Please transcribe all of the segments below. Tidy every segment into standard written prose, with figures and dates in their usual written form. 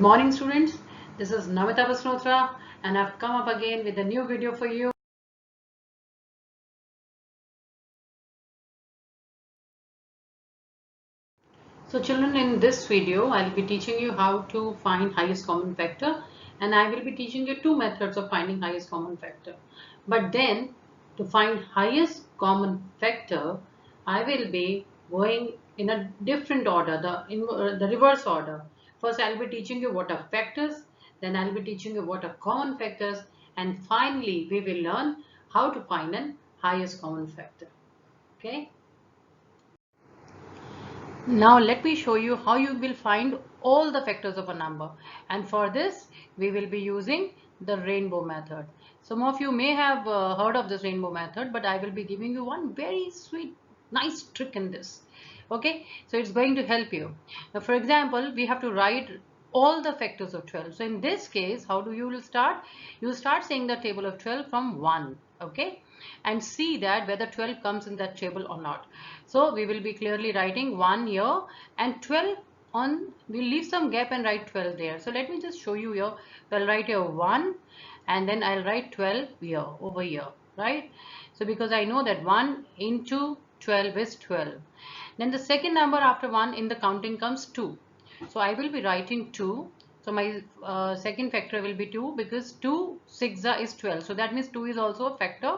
morning, students. This is Namita Basnotra, and I've come up again with a new video for you. So children, in this video, I'll be teaching you how to find highest common factor, and I will be teaching you two methods of finding highest common factor. But then, to find highest common factor, I will be going in a different order, the reverse order. First, I'll be teaching you what are factors, then I'll be teaching you what are common factors, and finally, we will learn how to find an highest common factor. Okay? Now let me show you how you will find all the factors of a number, and for this we will be using the rainbow method. Some of you may have heard of this rainbow method, but I will be giving you one very sweet nice trick in this. Okay, so it's going to help you. Now for example, we have to write all the factors of 12. So in this case, how do you will start? You will start saying the table of 12 from 1. Okay, and see that whether 12 comes in that table or not. So we will be clearly writing 1 here and 12 on, we'll leave some gap and write 12 there. So let me just show you here. So I'll write here 1 and then I'll write 12 here, over here, right? So because I know that 1 into 12 is 12. Then the second number after 1 in the counting comes 2. So I will be writing 2. So my second factor will be 2 because 2 6 is 12. So that means 2 is also a factor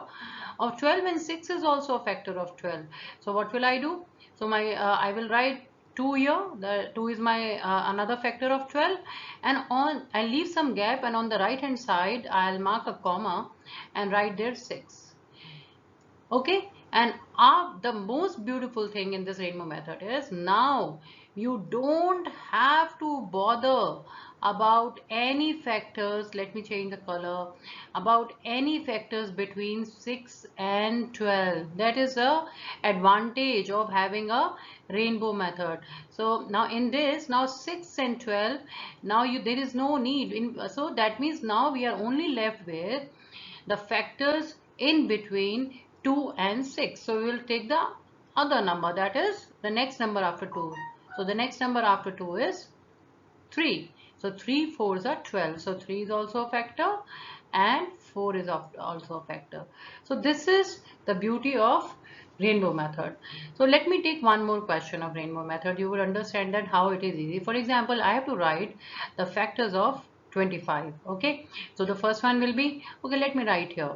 of 12 and 6 is also a factor of 12. So what will I do? So my I will write 2 here. The 2 is my another factor of 12, and on I'll leave some gap, and on the right hand side I'll mark a comma and write there 6. Okay, and the most beautiful thing in this rainbow method is now you don't have to bother about any factors. Let me change the color. About any factors between 6 and 12. That is the advantage of having a rainbow method. So now in this, now 6 and 12, now there is no need so that means now we are only left with the factors in between 2 and 6. So we will take the other number, that is the next number after 2. So the next number after 2 is 3. So 3 4s are 12. So 3 is also a factor and 4 is also a factor. So this is the beauty of rainbow method. So let me take one more question of rainbow method. You will understand that how it is easy. For example, I have to write the factors of 25. Okay, so the first one will be, okay, let me write here.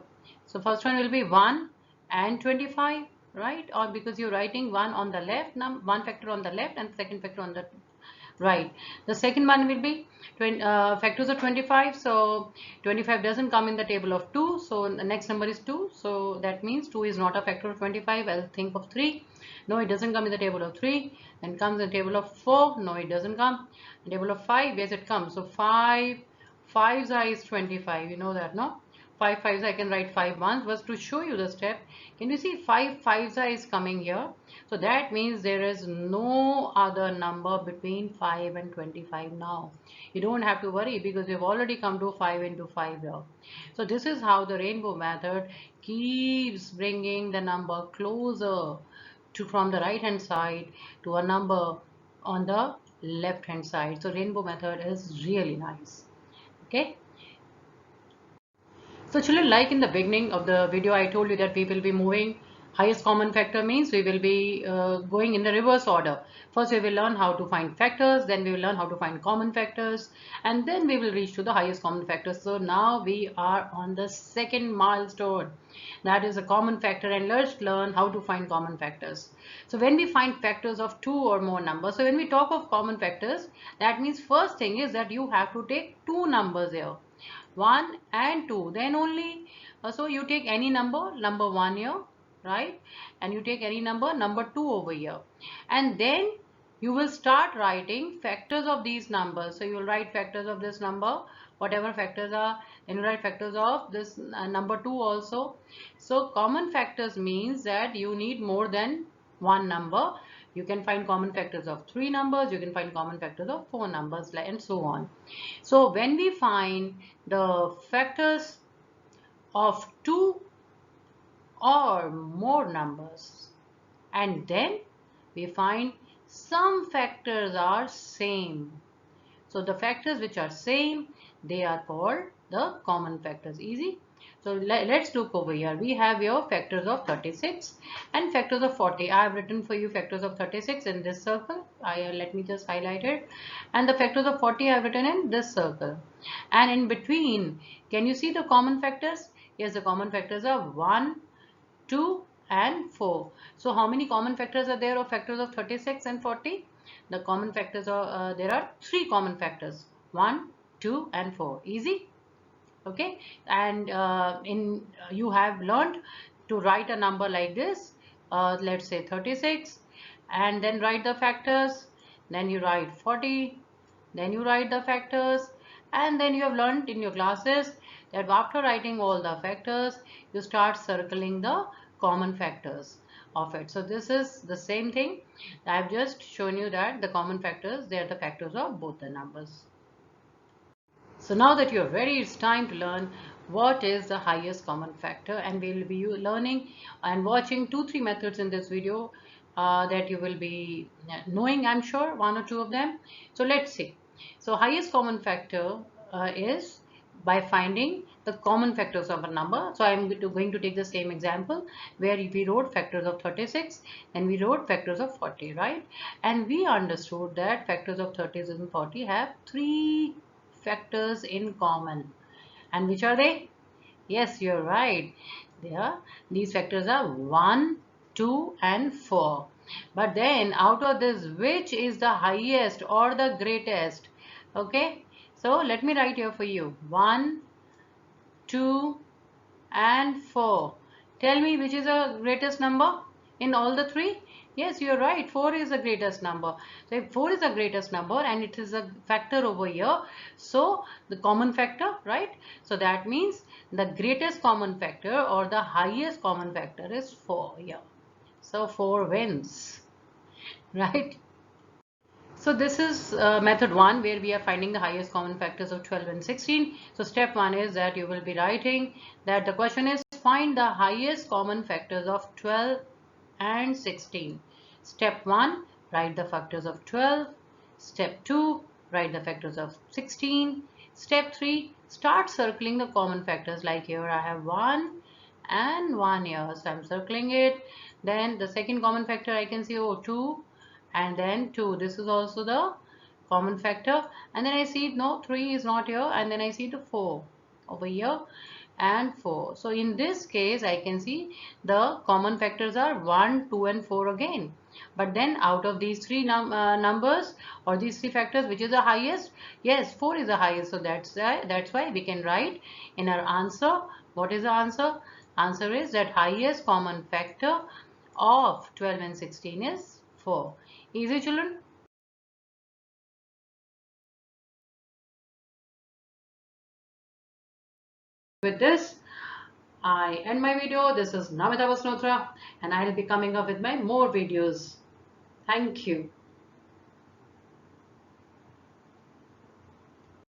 So first one will be 1 and 25, right? Or because you're writing 1 on the left, one factor on the left and second factor on the right. The second one will be factors of 25. So 25 doesn't come in the table of 2. So the next number is 2. So that means 2 is not a factor of 25. I'll think of 3. No, it doesn't come in the table of 3. Then comes the table of 4. No, it doesn't come. The table of 5. Yes, it comes. So 5 5's is 25. You know that, no? 5 5's I can write 5 once. Was to show you the step. Can you see 5 5's is coming here? So that means there is no other number between 5 and 25 now. You don't have to worry because we've already come to 5 into 5 here. So this is how the rainbow method keeps bringing the number closer to from the right hand side to a number on the left hand side. So rainbow method is really nice. Okay. So children, like in the beginning of the video, I told you that we will be moving. Highest common factor means we will be going in the reverse order. First we will learn how to find factors, then we will learn how to find common factors, and then we will reach to the highest common factors. So now we are on the second milestone, that is a common factor, and let's learn how to find common factors. So when we find factors of 2 or more numbers, so when we talk of common factors, that means first thing is that you have to take two numbers here, 1 and 2, then only so you take any number 1 here, right, and you take any number 2 over here, and then you will start writing factors of these numbers. So you will write factors of this number, whatever factors are, then you write factors of this number 2 also. So common factors means that you need more than one number. You can find common factors of 3 numbers, you can find common factors of 4 numbers, and so on. So when we find the factors of 2 or more numbers, and then we find some factors are same. So the factors which are same, they are called the common factors. Easy. So let's look over here. We have your factors of 36 and factors of 40. I have written for you factors of 36 in this circle. Let me just highlight it. And the factors of 40 I have written in this circle. And in between, can you see the common factors? Yes, the common factors are 1, 2 and 4. So how many common factors are there of factors of 36 and 40? The common factors are, there are 3 common factors, 1, 2 and 4. Easy. Okay, and you have learned to write a number like this, let's say 36, and then write the factors, then you write 40, then you write the factors, and then you have learned in your classes that after writing all the factors, you start circling the common factors of it. So this is the same thing. I've just shown you that the common factors, they are the factors of both the numbers. So now that you're ready, it's time to learn what is the highest common factor, and we'll be learning and watching 2-3 methods in this video that you will be knowing, I'm sure, 1 or 2 of them. So let's see. So highest common factor is by finding the common factors of a number. So I'm going to take the same example where we wrote factors of 36 and we wrote factors of 40, right? And we understood that factors of 36 and 40 have 3 factors in common. And which are they? Yes, you're right. These factors are 1, 2 and 4. But then out of this, which is the highest or the greatest? Okay, so let me write here for you. 1, 2 and 4. Tell me which is the greatest number in all the 3? Yes, you're right. 4 is the greatest number. So if 4 is the greatest number and it is a factor over here, so the common factor, right? So that means the greatest common factor or the highest common factor is 4 here. So 4 wins, right? So this is method 1 where we are finding the highest common factors of 12 and 16. So step 1 is that you will be writing that the question is find the highest common factors of 12 and 16. Step 1, write the factors of 12. Step 2, write the factors of 16. Step 3, start circling the common factors, like here I have 1 and 1 here. So I'm circling it. Then the second common factor I can see, 2 and then 2. This is also the common factor. And then I see no, 3 is not here, and then I see the 4 over here and 4. So in this case I can see the common factors are 1, 2 and 4 again. But then out of these 3 numbers or these 3 factors, which is the highest? Yes, 4 is the highest. So that's why we can write in our answer. What is the answer? Answer is that highest common factor of 12 and 16 is 4. Easy, children? With this, I end my video. This is Namita Vasnotra, and I'll be coming up with my more videos. Thank you.